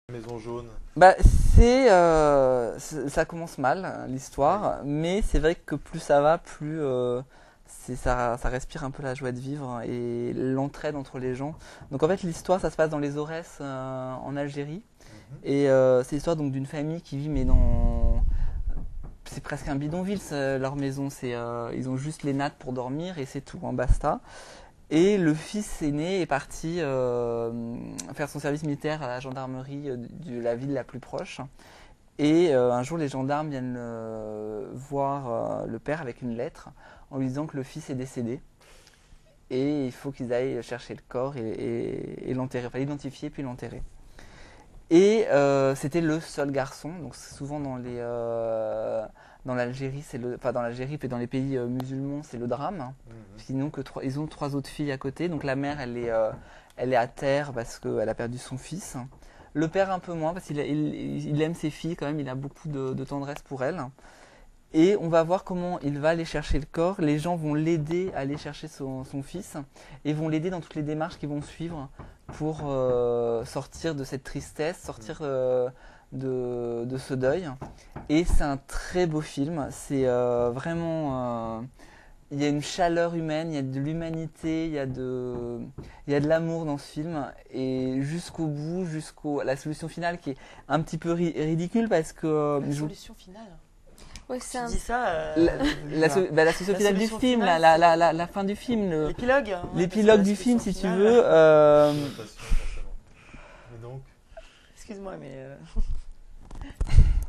Maison jaune. Bah, ça commence mal l'histoire, mais c'est vrai que plus ça va, plus ça respire un peu la joie de vivre et l'entraide entre les gens. Donc en fait l'histoire ça se passe dans les Aurès en Algérie Mhm. et c'est l'histoire donc d'une famille qui vit mais dans c'est presque un bidonville leur maison, ils ont juste les nattes pour dormir et c'est tout, en basta. Et le fils aîné est parti faire son service militaire à la gendarmerie de la ville la plus proche. Et un jour, les gendarmes viennent voir le père avec une lettre en lui disant que le fils est décédé. Et il faut qu'ils aillent chercher le corps et l'enterrer, enfin l'identifier puis l'enterrer. Et c'était le seul garçon, donc souvent dans l'Algérie, enfin dans l'Algérie et dans les pays musulmans, c'est le drame. Mhm. Sinon ils ont trois autres filles à côté, donc la mère elle est à terre parce qu'elle a perdu son fils. Le père un peu moins parce qu'il aime ses filles quand même, il a beaucoup de tendresse pour elles. Et on va voir comment il va aller chercher le corps. Les gens vont l'aider à aller chercher son fils et vont l'aider dans toutes les démarches qui vont suivre pour sortir de cette tristesse, sortir de ce deuil. Et c'est un très beau film. C'est vraiment. Il y a une chaleur humaine, il y a de l'humanité, il y a de l'amour dans ce film. Et jusqu'au bout, jusqu'à la solution finale qui est un petit peu ridicule parce que. La solution finale. Ouais, Tu dis ça. La solution finale du solution film, finale, la fin du film, l'épilogue. Ouais, l'épilogue parce que du la film, solution si tu finale, veux. Notation, forcément. Et donc, Excuse-moi, mais.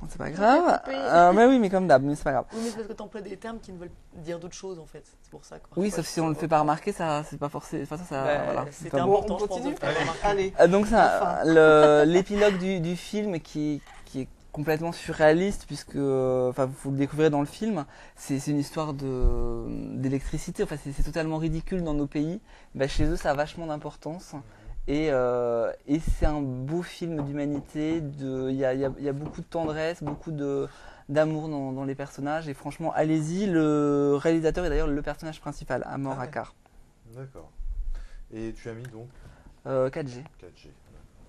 C'est pas grave. coupé. Mais oui, mais comme d'hab, mais c'est pas grave. Oui, mais c'est parce que t'emploies des termes qui ne veulent dire d'autres choses en fait. C'est pour ça quoi. Oui, Ouais, sauf si on le fait pas remarquer, ça, c'est pas forcément. Enfin, Bah, voilà. c'était Enfin, important, on je pense, continue. de le faire remarquer. Allez. Donc Enfin. l'épilogue du film qui est complètement surréaliste puisque, enfin, vous le découvrirez dans le film, c'est une histoire d'électricité. Enfin, c'est totalement ridicule dans nos pays. Bah, chez eux, ça a vachement d'importance. Et c'est un beau film d'humanité. Il y a beaucoup de tendresse, beaucoup d'amour dans les personnages. Et franchement, allez-y. Le réalisateur est d'ailleurs le personnage principal, Amor Ah ouais. Akar. d'accord. Et tu as mis donc 4G. 4G.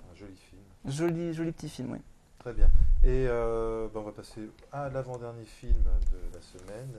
Un joli film. Joli petit film, oui. Très bien. Et on va passer à l'avant-dernier film de la semaine.